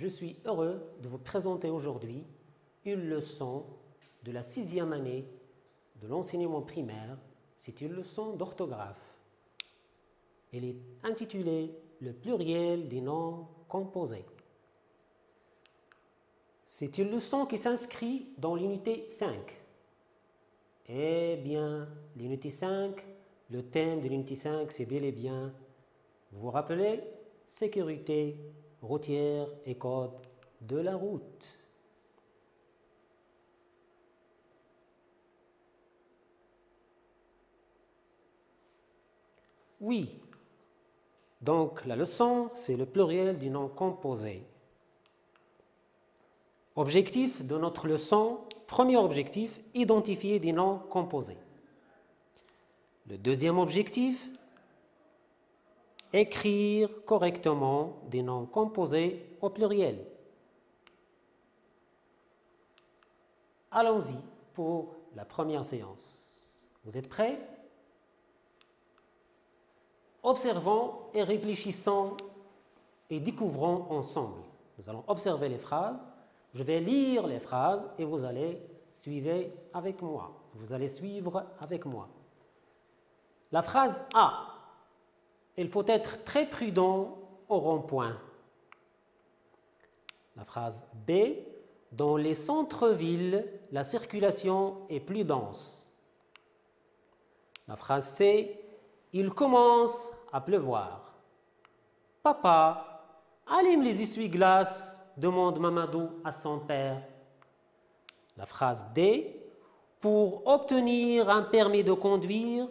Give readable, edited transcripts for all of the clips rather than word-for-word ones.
Je suis heureux de vous présenter aujourd'hui une leçon de la 6e année de l'enseignement primaire. C'est une leçon d'orthographe. Elle est intitulée « Le pluriel des noms composés ». C'est une leçon qui s'inscrit dans l'unité 5. Eh bien, l'unité 5, le thème de l'unité 5, c'est bel et bien, vous vous rappelez, sécurité routière et code de la route. Oui, donc la leçon, c'est le pluriel du nom composé. Objectif de notre leçon, premier objectif, identifier des noms composés. Le deuxième objectif, écrire correctement des noms composés au pluriel. Allons-y pour la première séance. Vous êtes prêts? Observons et réfléchissons et découvrons ensemble. Nous allons observer les phrases. Je vais lire les phrases et vous allez suivre avec moi. Vous allez suivre avec moi. La phrase A. Il faut être très prudent au rond-point. La phrase B. Dans les centres-villes, la circulation est plus dense. La phrase C. Il commence à pleuvoir. Papa, allume les essuie-glaces, demande Mamadou à son père. La phrase D. Pour obtenir un permis de conduire,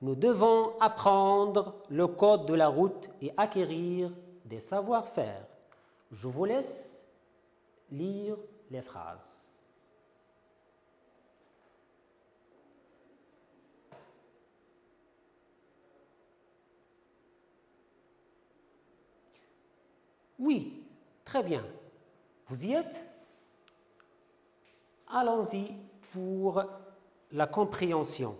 nous devons apprendre le code de la route et acquérir des savoir-faire. Je vous laisse lire les phrases. Oui, très bien. Vous y êtes? Allons-y pour la compréhension.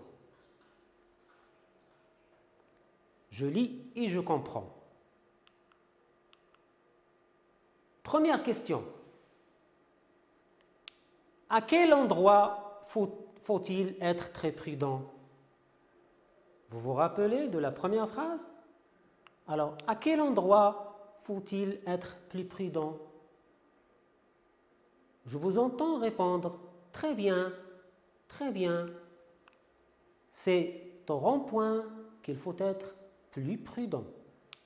Je lis et je comprends. Première question. À quel endroit faut-il être très prudent? Vous vous rappelez de la première phrase? Alors, à quel endroit faut-il être plus prudent? Je vous entends répondre « Très bien, très bien ». C'est au rond-point qu'il faut être plus prudent.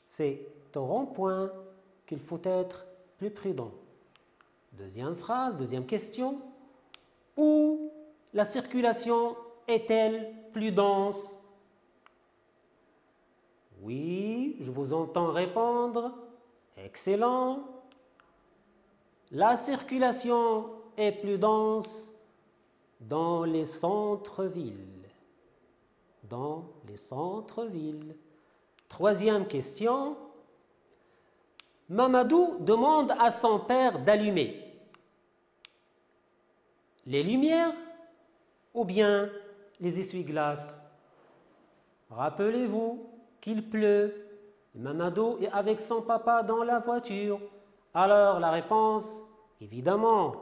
C'est au rond-point qu'il faut être plus prudent. Deuxième phrase, deuxième question. Où la circulation est-elle plus dense? Oui, je vous entends répondre. Excellent. La circulation est plus dense dans les centres-villes. Dans les centres-villes. Troisième question. Mamadou demande à son père d'allumer les lumières ou bien les essuie-glaces. Rappelez-vous qu'il pleut. Mamadou est avec son papa dans la voiture. Alors la réponse, évidemment,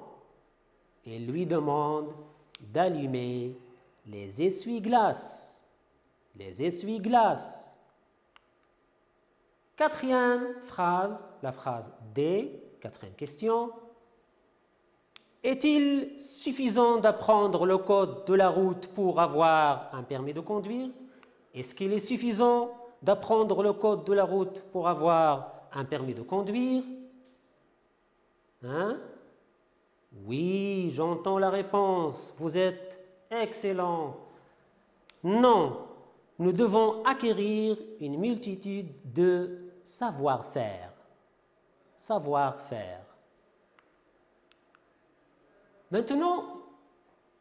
il lui demande d'allumer les essuie-glaces. Les essuie-glaces. Quatrième phrase, la phrase D, quatrième question. Est-il suffisant d'apprendre le code de la route pour avoir un permis de conduire? Est-ce qu'il est suffisant d'apprendre le code de la route pour avoir un permis de conduire? Hein? Oui, j'entends la réponse. Vous êtes excellent. Non, nous devons acquérir une multitude de savoir-faire. Savoir-faire. Maintenant,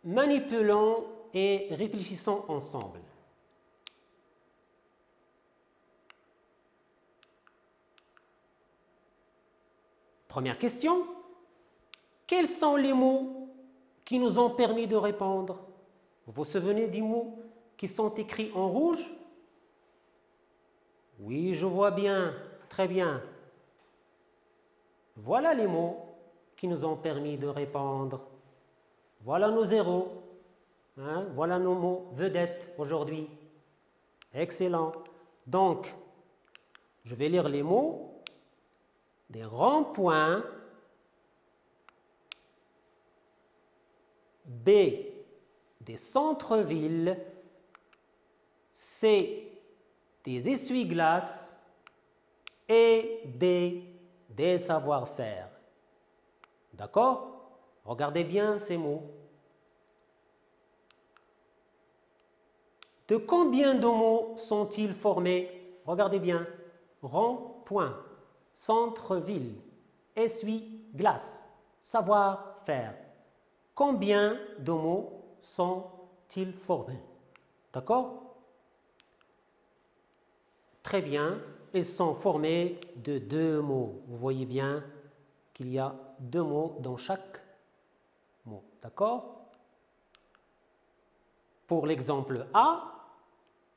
manipulons et réfléchissons ensemble. Première question. Quels sont les mots qui nous ont permis de répondre? Vous vous souvenez des mots qui sont écrits en rouge? Oui, je vois bien, très bien. voilà les mots qui nous ont permis de répondre. Voilà nos zéros. Hein? Voilà nos mots vedettes aujourd'hui. Excellent. Donc, je vais lire les mots. Des ronds-points. B, des centres-villes. C, des essuie-glaces. Et D, des savoir-faire. D'accord? Regardez bien ces mots. De combien de mots sont-ils formés? Regardez bien. Rond-point, centre-ville, essuie-glace, savoir-faire. Combien de mots sont-ils formés? D'accord? Très bien. Ils sont formés de 2 mots. Vous voyez bien qu'il y a 2 mots dans chaque mot. D'accord? Pour l'exemple A,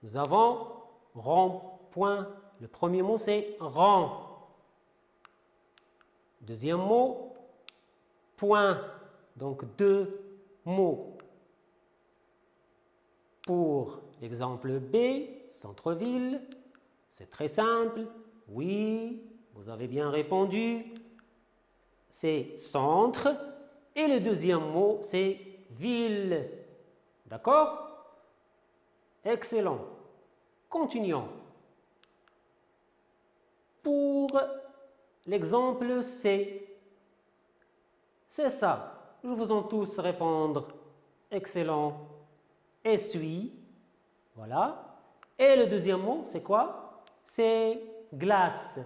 nous avons rond-point. Le premier mot, c'est rond. Deuxième mot, point. Donc 2 mots. Pour l'exemple B, centre-ville, c'est très simple. Oui, vous avez bien répondu. C'est centre. Et le deuxième mot, c'est ville. D'accord? Excellent. Continuons. Pour l'exemple C, c'est ça. Je vous en tous répondre. Excellent. Essuie. Voilà. Et le deuxième mot, c'est quoi? C'est glace.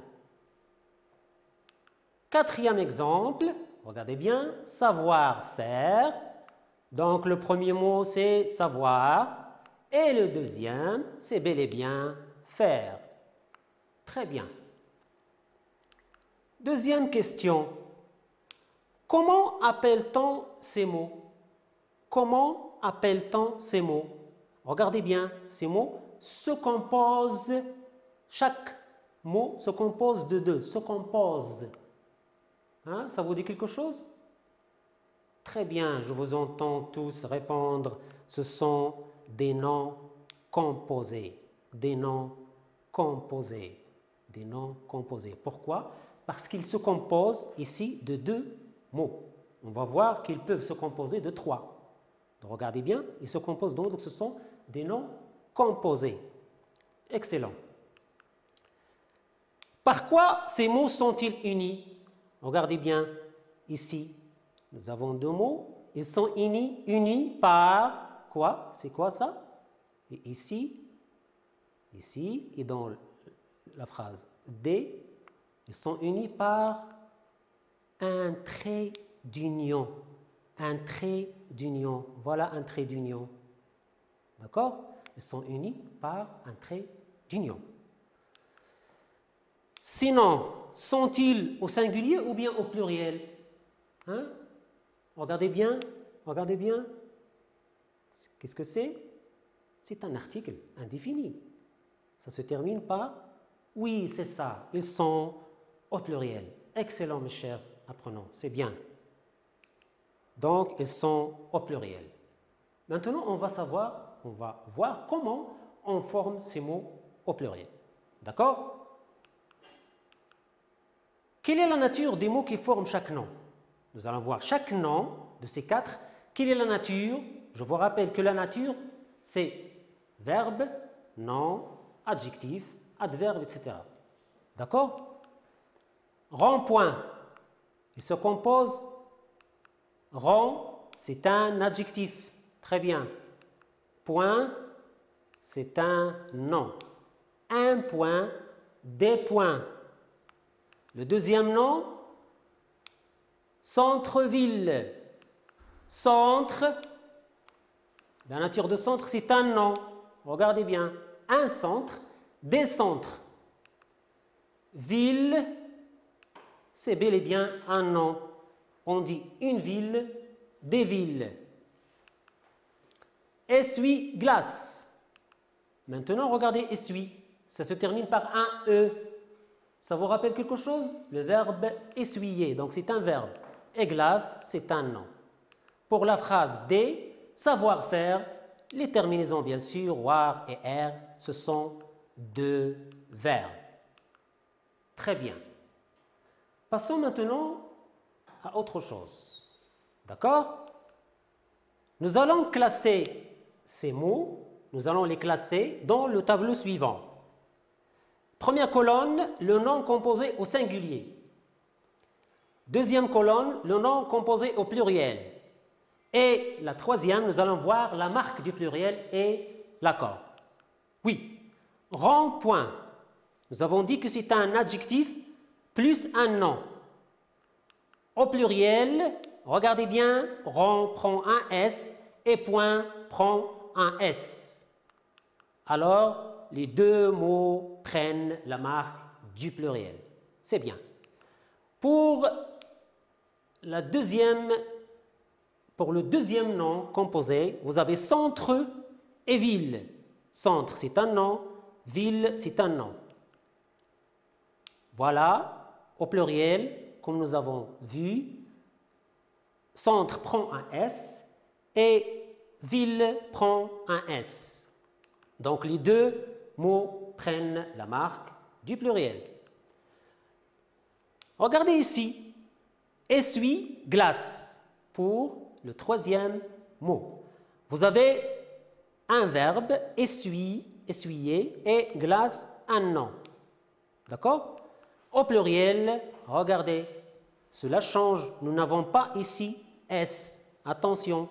Quatrième exemple, regardez bien, savoir-faire. Donc le premier mot, c'est savoir. Et le deuxième, c'est bel et bien faire. Très bien. Deuxième question. Comment appelle-t-on ces mots? Comment appelle-t-on ces mots? Regardez bien, ces mots se composent, chaque mot se compose de 2, se compose. Hein, ça vous dit quelque chose? Très bien, je vous entends tous répondre. Ce sont des noms composés. Des noms composés. Des noms composés. Pourquoi? Parce qu'ils se composent ici de 2 mots. On va voir qu'ils peuvent se composer de 3. Donc, regardez bien, ils se composent donc ce sont des noms composés. Excellent. Par quoi ces mots sont-ils unis? Regardez bien ici. Nous avons 2 mots. Ils sont unis par quoi? C'est quoi ça? Et ici, et dans la phrase D, ils sont unis par un trait d'union. Un trait d'union. Voilà un trait d'union. D'accord? Ils sont unis par un trait d'union. Sinon, sont-ils au singulier ou bien au pluriel? Hein? Regardez bien, regardez bien. Qu'est-ce que c'est? C'est un article indéfini. Ça se termine par oui, c'est ça. Ils sont au pluriel. Excellent, mes chers apprenants, c'est bien. Donc, ils sont au pluriel. Maintenant, on va voir comment on forme ces mots au pluriel. D'accord? Quelle est la nature des mots qui forment chaque nom? Nous allons voir chaque nom de ces 4. Quelle est la nature? Je vous rappelle que la nature, c'est verbe, nom, adjectif, adverbe, etc. D'accord? Rond-point, il se compose. Rond, c'est un adjectif. Très bien. Point, c'est un nom. Un point, des points. Le deuxième nom, centre-ville. Centre, la nature de centre, c'est un nom. Regardez bien. Un centre, des centres. Ville, c'est bel et bien un nom. On dit une ville, des villes. Essuie-glace. Maintenant, regardez essuie. Ça se termine par un E. Ça vous rappelle quelque chose? Le verbe essuyer, donc c'est un verbe. Et glace, c'est un nom. Pour la phrase D, savoir-faire, les terminaisons bien sûr, war et er, ce sont deux verbes. Très bien. Passons maintenant à autre chose. D'accord? Nous allons classer ces mots, nous allons les classer dans le tableau suivant. Première colonne, le nom composé au singulier. Deuxième colonne, le nom composé au pluriel. Et la troisième, nous allons voir la marque du pluriel et l'accord. Oui, rond-point. Nous avons dit que c'est un adjectif plus un nom. Au pluriel, regardez bien, rond prend un S et point prend un S. Alors, les deux mots prennent la marque du pluriel. C'est bien. Pour le deuxième nom composé, vous avez centre et ville. Centre, c'est un nom. Ville, c'est un nom. Voilà, au pluriel, comme nous avons vu, centre prend un S et ville prend un S. Donc, les deux mots prennent la marque du pluriel. Regardez ici, essuie, glace, pour le troisième mot. Vous avez un verbe, essuie, essuyer, et glace, un nom. D'accord? Au pluriel, regardez, cela change. Nous n'avons pas ici S. Attention,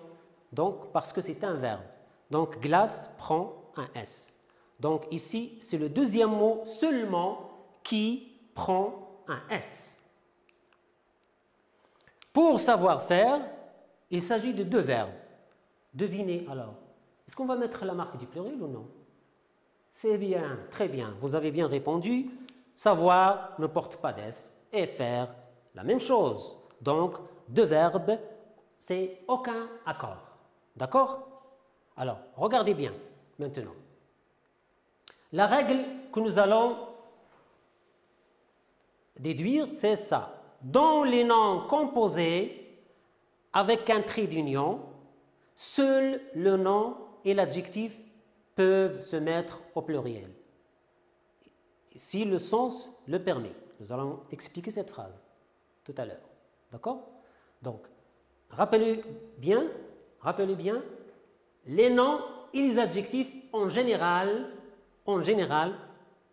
donc parce que c'est un verbe. Donc glace prend un S. Donc ici, c'est le deuxième mot seulement qui prend un S. Pour savoir-faire, il s'agit de deux verbes. Devinez alors, est-ce qu'on va mettre la marque du pluriel ou non? C'est bien, très bien, vous avez bien répondu. Savoir ne porte pas d'S et faire la même chose. Donc, deux verbes, c'est aucun accord. D'accord? Alors, regardez bien maintenant. La règle que nous allons déduire, c'est ça. Dans les noms composés avec un trait d'union, seul le nom et l'adjectif peuvent se mettre au pluriel, si le sens le permet. Nous allons expliquer cette phrase tout à l'heure. D'accord? Donc, rappelez bien, les noms et les adjectifs en général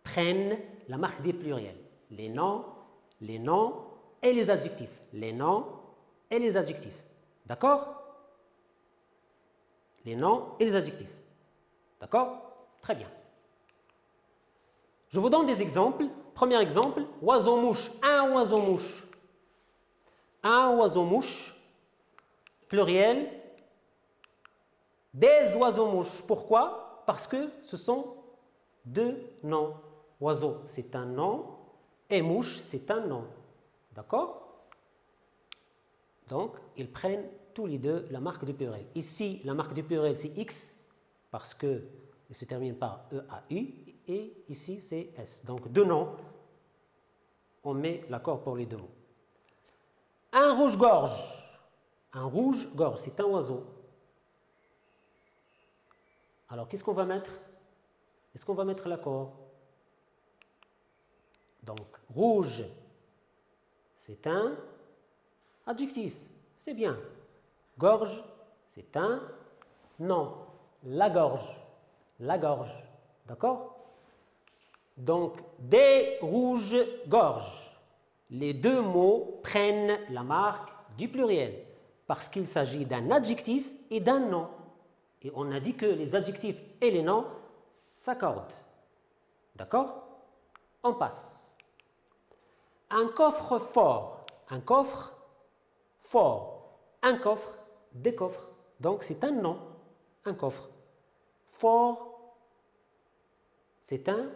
prennent la marque des pluriels. Les noms et les adjectifs. Les noms et les adjectifs. D'accord? Les noms et les adjectifs. D'accord? Très bien. Je vous donne des exemples. Premier exemple, oiseau-mouche. Un oiseau-mouche. Un oiseau-mouche. Pluriel. Des oiseaux-mouches. Pourquoi? Parce que ce sont deux noms. Oiseau, c'est un nom. Et mouche, c'est un nom. D'accord? Donc, ils prennent tous les deux la marque du pluriel. Ici, la marque du pluriel, c'est X, parce qu'il se termine par E-A-U, et ici, c'est S. Donc, deux noms, on met l'accord pour les deux mots. Un rouge-gorge. Un rouge-gorge, c'est un oiseau. Alors, qu'est-ce qu'on va mettre? Est-ce qu'on va mettre l'accord? Donc, rouge, c'est un adjectif. C'est bien. Gorge, c'est un nom. La gorge. La gorge. D'accord? Donc, des rouges-gorges. Les deux mots prennent la marque du pluriel parce qu'il s'agit d'un adjectif et d'un nom. Et on a dit que les adjectifs et les noms s'accordent. D'accord? On passe. Un coffre fort. Un coffre fort. Un coffre, des coffres. Donc, c'est un nom. Un coffre. Fort, c'est un...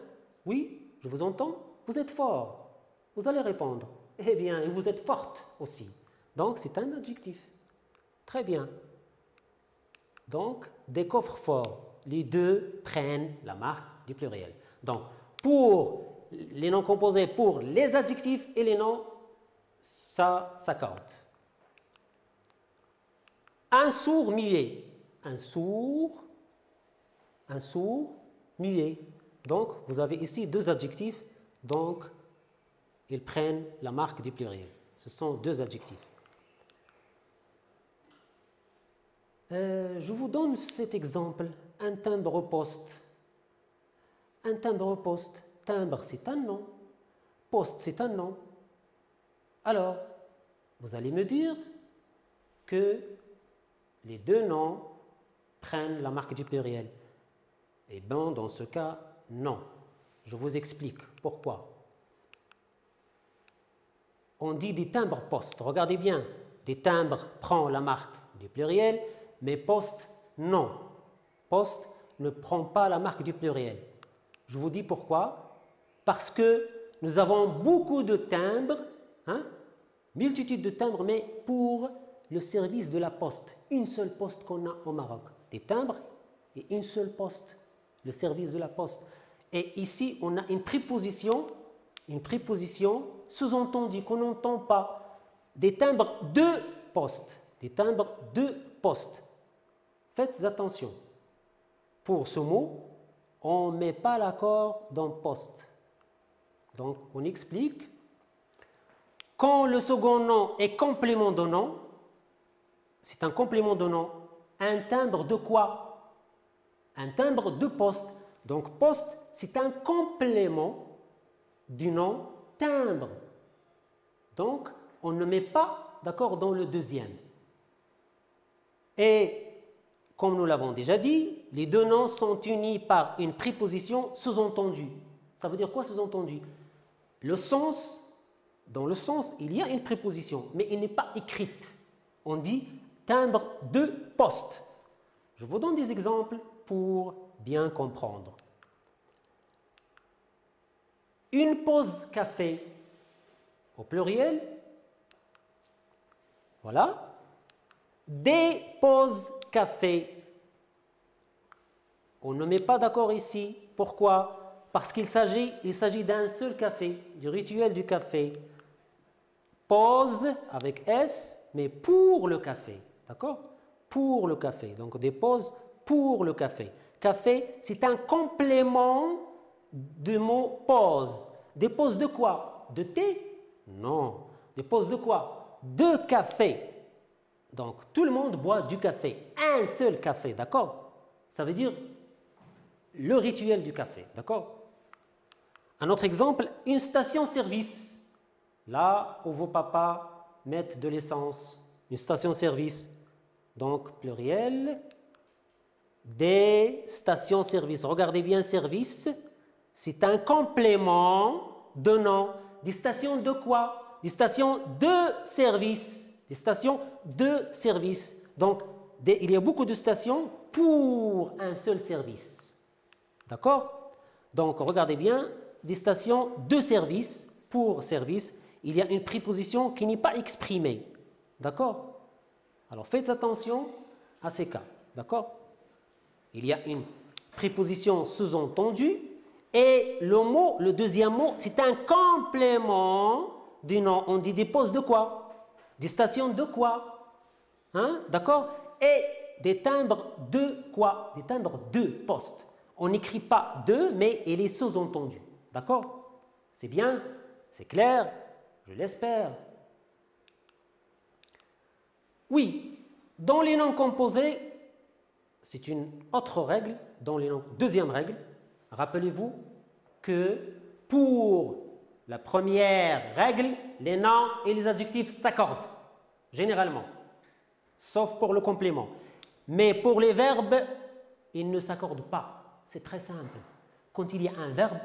Oui, je vous entends. Vous êtes fort. Vous allez répondre. Eh bien, vous êtes forte aussi. Donc, c'est un adjectif. Très bien. Donc, des coffres forts. Les deux prennent la marque du pluriel. Donc, pour les noms composés pour les adjectifs et les noms, ça s'accorde. Un sourd muet. Un sourd muet. Donc, vous avez ici deux adjectifs, donc ils prennent la marque du pluriel. Ce sont deux adjectifs. Je vous donne cet exemple, un timbre-poste. Un timbre-poste. Timbre, c'est un nom. Poste, c'est un nom. Alors, vous allez me dire que les deux noms prennent la marque du pluriel. Eh bien, dans ce cas, non. Je vous explique pourquoi. On dit des timbres-postes. Regardez bien, des timbres prend la marque du pluriel, mais poste, non. Poste ne prend pas la marque du pluriel. Je vous dis pourquoi. Parce que nous avons beaucoup de timbres, multitude de timbres, mais pour le service de la poste. Une seule poste qu'on a au Maroc. Des timbres et une seule poste, le service de la poste. Et ici, on a une préposition sous-entendue qu'on n'entend pas. Des timbres de poste. Des timbres de poste. Faites attention. Pour ce mot, on ne met pas l'accord dans poste. Donc, on explique. Quand le second nom est complément de nom, c'est un complément de nom. Un timbre de quoi? Un timbre de poste. Donc, poste, c'est un complément du nom timbre. Donc, on ne met pas d'accord dans le deuxième. Et, comme nous l'avons déjà dit, les deux noms sont unis par une préposition sous-entendue. Ça veut dire quoi sous-entendu? Le sens, dans le sens, il y a une préposition, mais elle n'est pas écrite. On dit timbre de poste. Je vous donne des exemples pour bien comprendre. Une pause café, au pluriel. Voilà. Des pauses café. On ne met pas d'accord ici. Pourquoi? Parce qu'il s'agit d'un seul café, du rituel du café. Pause avec S, mais pour le café. D'accord? Pour le café. Donc des pauses pour le café. Café, c'est un complément du mot pause. Des pauses de quoi? De thé? Non. Des pauses de quoi? De café. Donc tout le monde boit du café. Un seul café, d'accord? Ça veut dire le rituel du café, d'accord? Un autre exemple, une station-service. Là où vos papas mettent de l'essence. Une station-service. Donc pluriel. Des stations-service. Regardez bien, service, c'est un complément de nom. Des stations de quoi? Des stations de service. Des stations de service. Donc, il y a beaucoup de stations pour un seul service. D'accord? Donc, regardez bien, des stations de service, pour service, il y a une préposition qui n'est pas exprimée. D'accord? Alors, faites attention à ces cas. D'accord? Il y a une préposition sous-entendue et le deuxième mot, c'est un complément du nom. On dit des postes de quoi? Des stations de quoi? D'accord? Et des timbres de quoi? Des timbres de poste. On n'écrit pas de, mais il est sous-entendu. D'accord? C'est bien? C'est clair? Je l'espère. Oui, dans les noms composés, c'est une autre règle, dans les noms. Deuxième règle, rappelez-vous que pour la première règle, les noms et les adjectifs s'accordent, généralement, sauf pour le complément. Mais pour les verbes, ils ne s'accordent pas. C'est très simple. Quand il y a un verbe,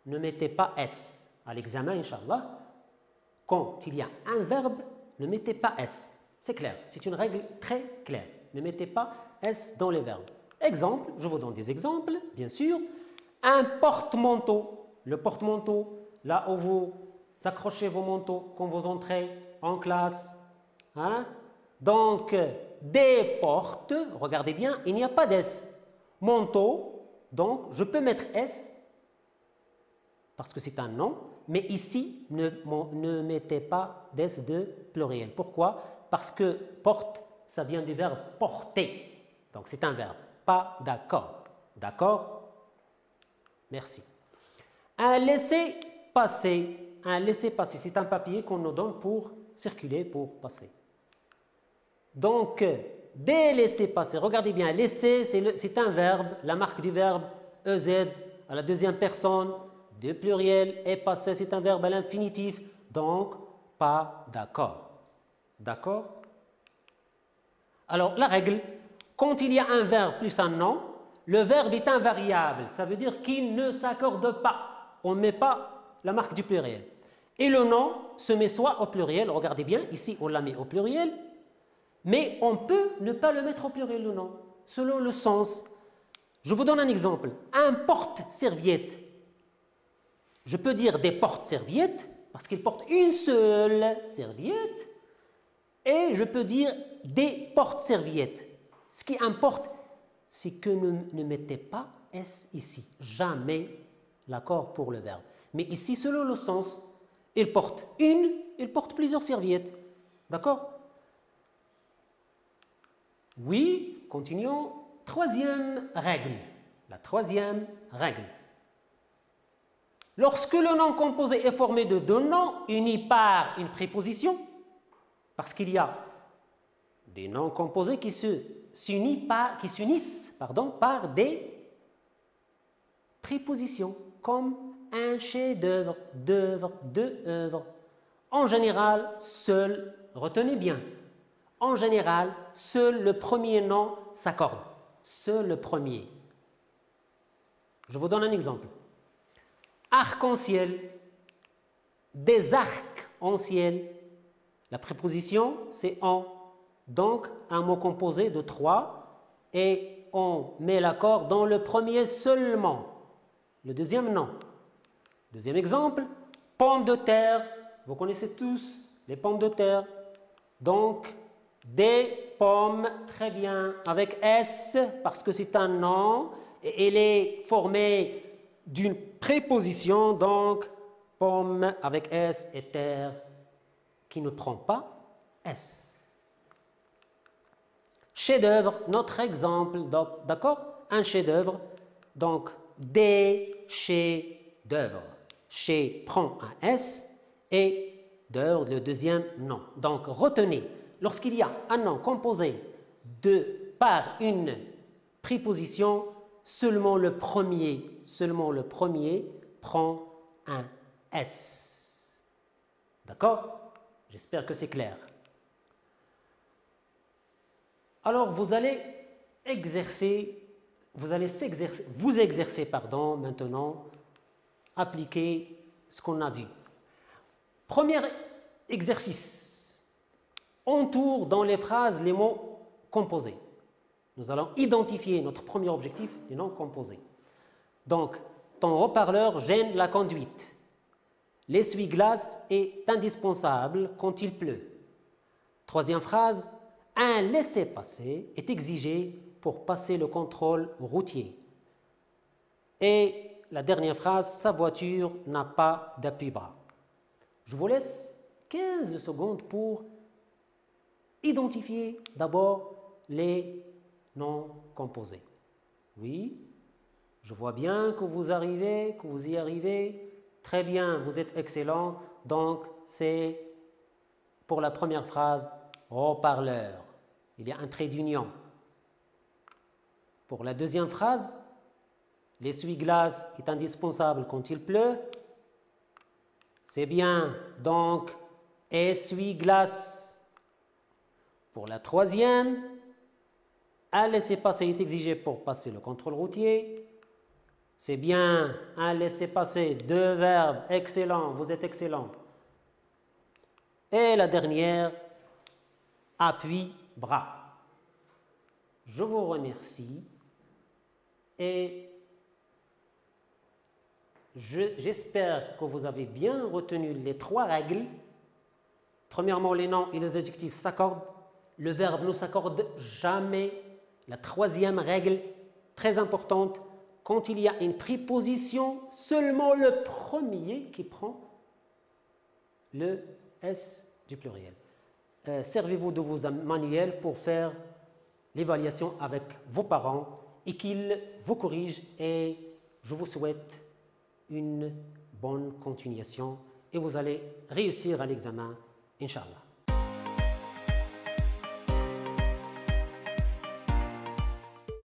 ne mettez pas S. À l'examen, Inch'Allah, quand il y a un verbe, ne mettez pas S. C'est clair, c'est une règle très claire. Ne mettez pas S dans les verbes. Exemple, je vous donne des exemples, bien sûr. Un porte-manteau. Le porte-manteau, là où vous accrochez vos manteaux quand vous entrez en classe. Donc, des portes, regardez bien, il n'y a pas d'S. Manteau, donc je peux mettre S. parce que c'est un nom, mais ici, ne mettez pas des de pluriel. Pourquoi? Parce que porte, ça vient du verbe porter. Donc c'est un verbe. Pas d'accord. D'accord? Merci. Un laissez-passer. Un laissez-passer, c'est un papier qu'on nous donne pour circuler, pour passer. Donc, des laissez-passer. Regardez bien, laisser, c'est un verbe, la marque du verbe EZ à la deuxième personne, de pluriel, et passer, c'est un verbe à l'infinitif. Donc, pas d'accord. D'accord? Alors, la règle, quand il y a un verbe plus un nom, le verbe est invariable. Ça veut dire qu'il ne s'accorde pas. On ne met pas la marque du pluriel. Et le nom se met soit au pluriel, regardez bien, ici on l'a mis au pluriel, mais on peut ne pas le mettre au pluriel, le nom, selon le sens. Je vous donne un exemple. Un porte-serviette. Je peux dire des porte-serviettes parce qu'il porte une seule serviette, et je peux dire des porte-serviettes. Ce qui importe, c'est que ne mettez pas S ici. Jamais l'accord pour le verbe. Mais ici, selon le sens, il porte une, il porte plusieurs serviettes. D'accord? Oui, continuons. Troisième règle. La troisième règle. Lorsque le nom composé est formé de deux noms unis par une préposition, parce qu'il y a des noms composés qui s'unissent par des prépositions, comme un chef-d'œuvre, d'œuvre, de œuvre. En général, seul, retenez bien, en général, seul le premier nom s'accorde. Seul le premier. Je vous donne un exemple. Arc-en-ciel, des arcs-en-ciel. La préposition, c'est en. Donc, un mot composé de trois, et on met l'accord dans le premier seulement. Le deuxième, non. Deuxième exemple, pommes de terre. Vous connaissez tous les pommes de terre. Donc, des pommes, très bien, avec S, parce que c'est un nom, et elle est formée d'une préposition, donc pomme avec S et terre, qui ne prend pas S. Chef-d'œuvre, notre exemple, d'accord? Un chef-d'œuvre, donc des chefs-d'œuvre. Chez prend un S et d'œuvre, le deuxième nom. Donc retenez, lorsqu'il y a un nom composé par une préposition, seulement le premier prend un S. D'accord? J'espère que c'est clair. Alors, vous allez vous exercer maintenant, appliquer ce qu'on a vu. Premier exercice. Entoure dans les phrases les mots composés. Nous allons identifier notre premier objectif, les noms composés. Donc, ton haut-parleur gêne la conduite. L'essuie-glace est indispensable quand il pleut. Troisième phrase, un laissez-passer est exigé pour passer le contrôle routier. Et la dernière phrase, sa voiture n'a pas d'appui-bras. Je vous laisse 15 secondes pour identifier d'abord les noms composés. Oui, je vois bien que vous y arrivez. Très bien, vous êtes excellent. Donc, c'est pour la première phrase, haut-parleur. Il y a un trait d'union. Pour la deuxième phrase, l'essuie-glace est indispensable quand il pleut. C'est bien, donc, essuie-glace. Pour la troisième, un laissez-passer est exigé pour passer le contrôle routier. C'est bien, un laissez-passer, deux verbes, excellent, vous êtes excellent. Et la dernière, appui-bras. Je vous remercie et j'espère que vous avez bien retenu les trois règles. Premièrement, les noms et les adjectifs s'accordent. Le verbe ne s'accorde jamais. La troisième règle, très importante, quand il y a une préposition, seulement le premier qui prend le S du pluriel. Servez-vous de vos manuels pour faire l'évaluation avec vos parents et qu'ils vous corrigent, et je vous souhaite une bonne continuation et vous allez réussir à l'examen, Inch'Allah.